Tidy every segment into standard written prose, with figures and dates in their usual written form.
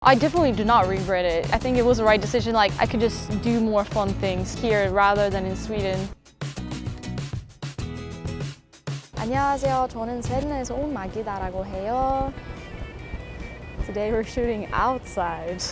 I definitely do not regret it. I think it was the right decision. Like, I could just do more fun things here rather than in Sweden. 안녕하세요. 저는 스웨덴에서 온 마기다라고 해요. Today we're shooting outside.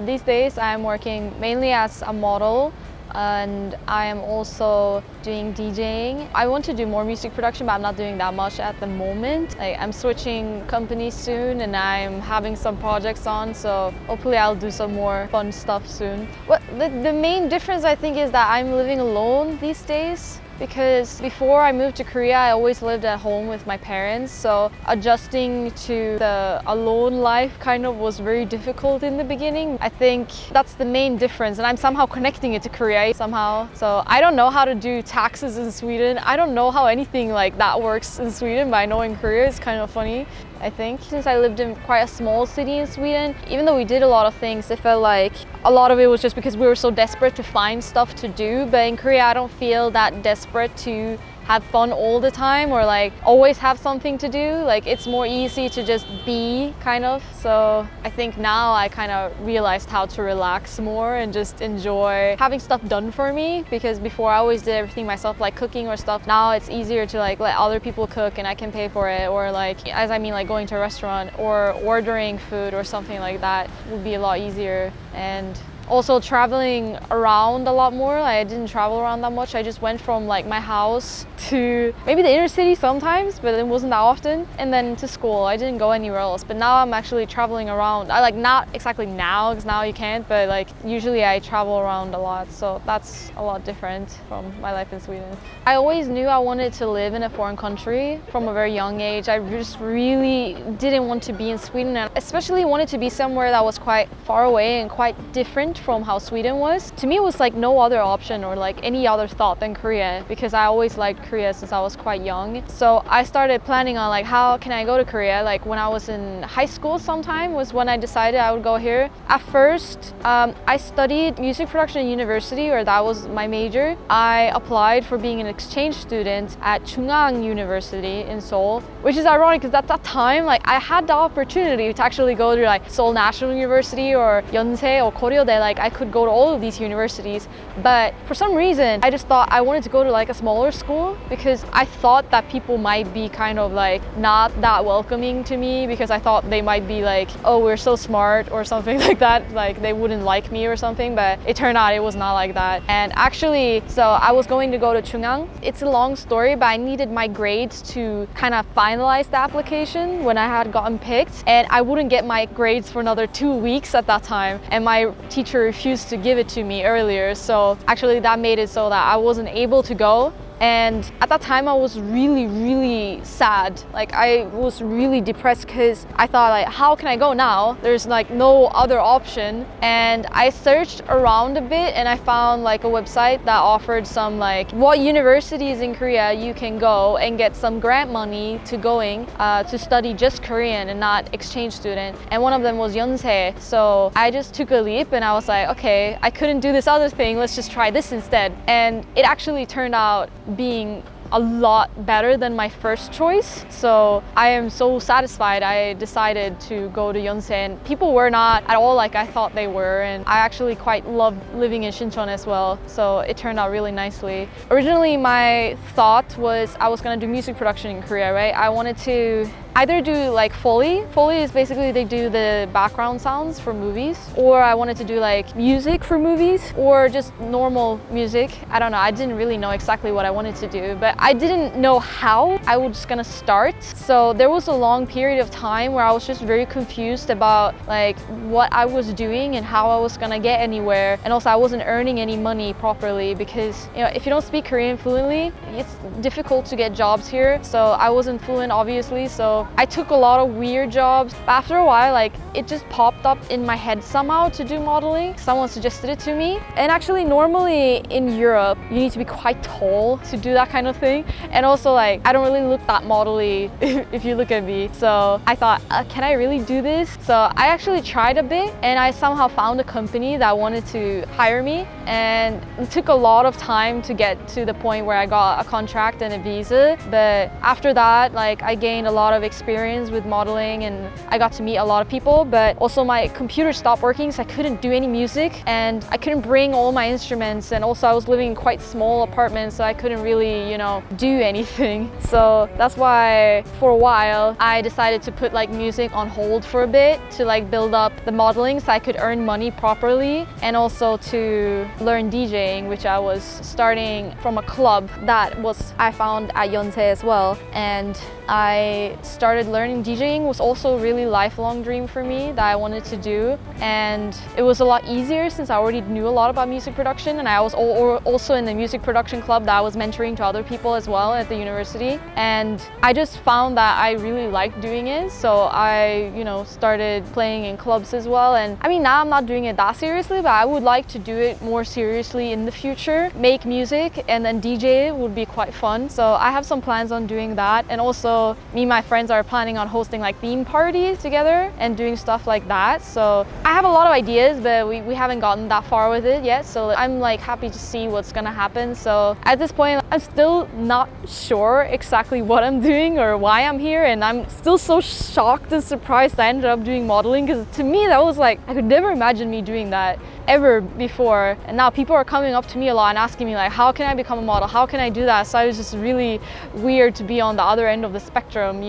These days I'm working mainly as a model, and I am also doing DJing. I want to do more music production, but I'm not doing that much at the moment. I'm switching companies soon and I'm having some projects on, so hopefully I'll do some more fun stuff soon. The main difference I think is that I'm living alone these days. Because before I moved to Korea, I always lived at home with my parents, so adjusting to the alone life kind of was very difficult in the beginning. I think that's the main difference, and I'm somehow connecting it to Korea somehow. So I don't know how to do taxes in Sweden. I don't know how anything like that works in Sweden, but I know in Korea it's kind of funny. I think. Since I lived in quite a small city in Sweden, even though we did a lot of things, it felt like a lot of it was just because we were so desperate to find stuff to do. But in Korea, I don't feel that desperate to have fun all the time or like always have something to do. Like, it's more easy to just be, kind of. So I think now I kind of realized how to relax more and just enjoy having stuff done for me, because before I always did everything myself, like cooking or stuff. Now it's easier to like let other people cook and I can pay for it, or like, as I mean, like going to a restaurant or ordering food or something like that would be a lot easier. And also traveling around a lot more. Like, I didn't travel around that much. I just went from like my house to maybe the inner city sometimes, but it wasn't that often, and then to school. I didn't go anywhere else. But now I'm actually traveling around. I like, not exactly now, because now you can't, but like usually I travel around a lot, so that's a lot different from my life in Sweden. I always knew I wanted to live in a foreign country from a very young age. I just really didn't want to be in Sweden, and especially wanted to be somewhere that was quite far away and quite different from how Sweden was. To me, it was like no other option or like any other thought than Korea, because I always liked Korea since I was quite young. So I started planning on like, how can I go to Korea? Like, when I was in high school sometime was when I decided I would go here. At first, I studied music production in university, or that was my major. I applied for being an exchange student at Chungang University in Seoul, which is ironic because at that time, like, I had the opportunity to actually go to like Seoul National University or Yonsei or Koryodae. Like, I could go to all of these universities, but for some reason I just thought I wanted to go to like a smaller school, because I thought that people might be kind of like not that welcoming to me, because I thought they might be like, oh, we're so smart or something like that, like they wouldn't like me or something. But it turned out it was not like that. And actually, so I was going to go to Chungang. It's a long story, but I needed my grades to kind of finalize the application when I had gotten picked, and I wouldn't get my grades for another 2 weeks at that time, and my teacher refused to give it to me earlier. So actually that made it so that I wasn't able to go. And at that time I was really sad. Like, I was really depressed because I thought, like, how can I go now? There's like no other option. And I searched around a bit and I found like a website that offered some like what universities in Korea you can go and get some grant money to going to study just Korean and not exchange student. And one of them was Yonsei. So I just took a leap and I was like, okay, I couldn't do this other thing, let's just try this instead. And it actually turned out being a lot better than my first choice. So I am so satisfied. I decided to go to Yonsei, and people were not at all like I thought they were, and I actually quite loved living in Shincheon as well, so it turned out really nicely. Originally my thought was I was gonna do music production in Korea, right? I wanted to either do like Foley. Foley is basically they do the background sounds for movies, or I wanted to do like music for movies, or just normal music. I don't know, I didn't really know exactly what I wanted to do, but I didn't know how I was just gonna start. So there was a long period of time where I was just very confused about like what I was doing and how I was gonna get anywhere. And also I wasn't earning any money properly, because, you know, if you don't speak Korean fluently, it's difficult to get jobs here. So I wasn't fluent, obviously, so I took a lot of weird jobs. But after a while, like, it just popped up in my head somehow to do modeling. Someone suggested it to me. And actually, normally in Europe, you need to be quite tall to do that kind of thing. And also, like, I don't really look that modelly if you look at me. So I thought, can I really do this? So I actually tried a bit, and I somehow found a company that wanted to hire me. and it took a lot of time to get to the point where I got a contract and a visa. But after that, like, I gained a lot of experience with modeling and I got to meet a lot of people. But also my computer stopped working, so I couldn't do any music and I couldn't bring all my instruments, and also I was living in quite small apartments, so I couldn't really, do anything. So that's why for a while I decided to put like music on hold for a bit to like build up the modeling so I could earn money properly, and also to learn DJing, which I was starting from a club that was I found at Yonsei as well. And I started learning DJing. Was also a really lifelong dream for me that I wanted to do, and it was a lot easier since I already knew a lot about music production, and I was also in the music production club that I was mentoring to other people as well at the university. And I just found that I really liked doing it, so I started playing in clubs as well. And I mean, now I'm not doing it that seriously, but I would like to do it more seriously in the future. Make music and then DJ would be quite fun, so I have some plans on doing that. And also me and my friends are planning on hosting like theme parties together and doing stuff like that. So I have a lot of ideas, but we haven't gotten that far with it yet, so I'm like happy to see what's gonna happen. So at this point I'm still not sure exactly what I'm doing or why I'm here, and I'm still so shocked and surprised I ended up doing modeling, because to me that was like, I could never imagine me doing that ever before. And now people are coming up to me a lot and asking me like, how can I become a model? How can I do that? So it was just really weird to be on the other end of the spectrum,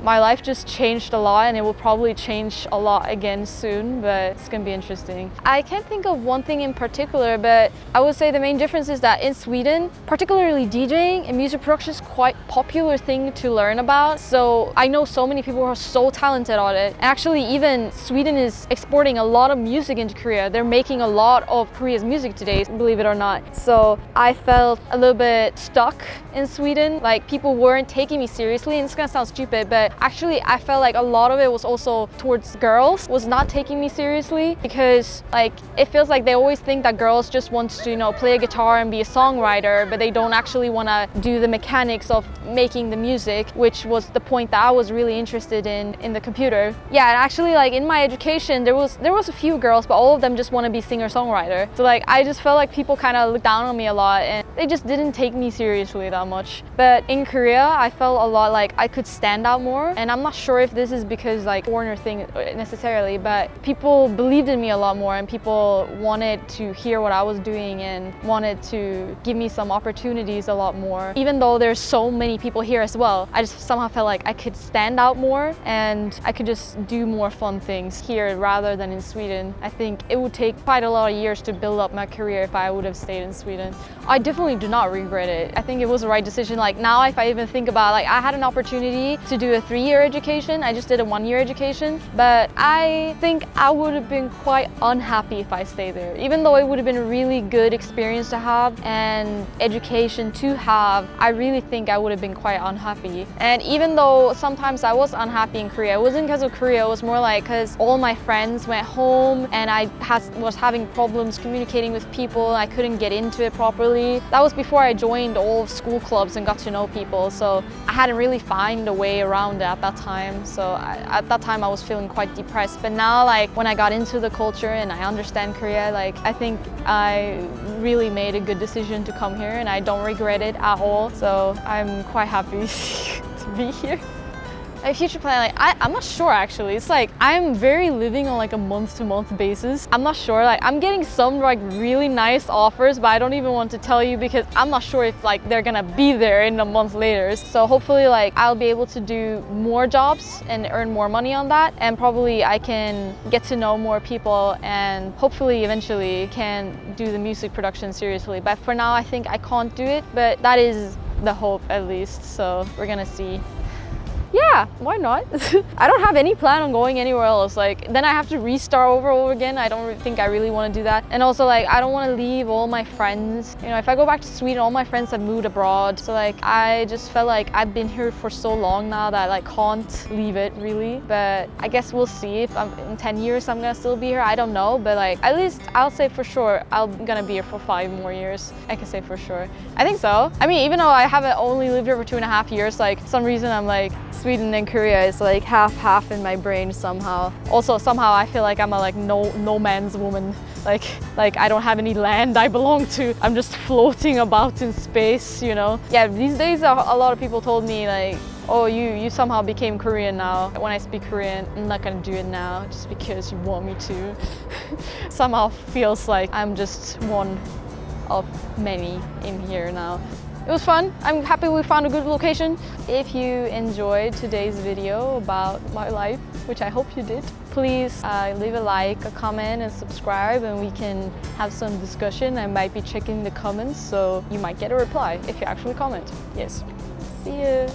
My life just changed a lot, and it will probably change a lot again soon, but it's gonna be interesting. I can't think of one thing in particular, but I would say the main difference is that in Sweden, particularly DJing and music production is quite popular thing to learn about. So I know so many people who are so talented at it. And actually, even Sweden is exporting a lot of music into Korea. They're making a lot of Korea's music today, believe it or not. So I felt a little bit stuck in Sweden. Like, people weren't taking me seriously, and it's gonna sound stupid, but actually I felt like a lot of it was also towards girls, was not taking me seriously, because like it feels like they always think that girls just want to play a guitar and be a songwriter, but they don't actually want to do the mechanics of making the music, which was the point that I was really interested in the computer. Yeah, and actually, like, in my education there was a few girls, but all of them just want to be singer-songwriter. So like I just felt like people kind of looked down on me a lot, and they just didn't take me seriously that much. But in Korea I felt a lot like I could stand out more, and I'm not sure if this is because like foreigner thing necessarily, but people believed in me a lot more, and people wanted to hear what I was doing and wanted to give me some opportunities a lot more. Even though there's so many people here as well, I just somehow felt like I could stand out more and I could just do more fun things here rather than in Sweden. I think it would take quite a lot of years to build up my career if I would have stayed in Sweden. I definitely do not regret it. I think it was the right decision. Like, now if I even think about, like, I had an opportunity to do a 3-year education. I just did a 1-year education, but I think I would have been quite unhappy if I stayed there. Even though it would have been a really good experience to have and education to have, I really think I would have been quite unhappy. And even though sometimes I was unhappy in Korea, it wasn't because of Korea, it was more like because all my friends went home and I was having problems communicating with people. I couldn't get into it properly. That was before I joined all of school clubs and got to know people, so I hadn't really found a way around it at that time. So at that time I was feeling quite depressed. But now, like, when I got into the culture and I understand Korea, like, I think I really made a good decision to come here, and I don't regret it at all. So I'm quite happy to be here. My future plan, like, I'm not sure actually. It's like I'm very living on like a month-to-month basis. I'm not sure. Like, I'm getting some like really nice offers, but I don't even want to tell you because I'm not sure if like they're gonna be there in a month later. So hopefully, like, I'll be able to do more jobs and earn more money on that, and probably I can get to know more people and hopefully eventually can do the music production seriously. But for now I think I can't do it, but that is the hope at least. So we're gonna see. Yeah, why not? I don't have any plan on going anywhere else. Like, then I have to restart over again. I don't think I really want to do that. And also, like, I don't want to leave all my friends. If I go back to Sweden, all my friends have moved abroad. So like, I just felt like I've been here for so long now that I like can't leave it really. But I guess we'll see if in 10 years I'm gonna still be here. I don't know, but like, at least I'll say for sure I'm gonna be here for 5 more years. I can say for sure. I think so. I mean, even though I haven't only lived here for 2.5 years, like, some reason I'm like, Sweden and Korea is like half in my brain somehow. Also somehow I feel like I'm a like no man's woman. Like I don't have any land I belong to. I'm just floating about in space, you know. Yeah, these days a lot of people told me like, oh, you somehow became Korean now. When I speak Korean, I'm not gonna do it now just because you want me to. Somehow feels like I'm just one of many in here now. It was fun. I'm happy we found a good location. If you enjoyed today's video about my life, which I hope you did, please leave a like, a comment, and subscribe, and we can have some discussion. I might be checking the comments, so you might get a reply if you actually comment. Yes. See you.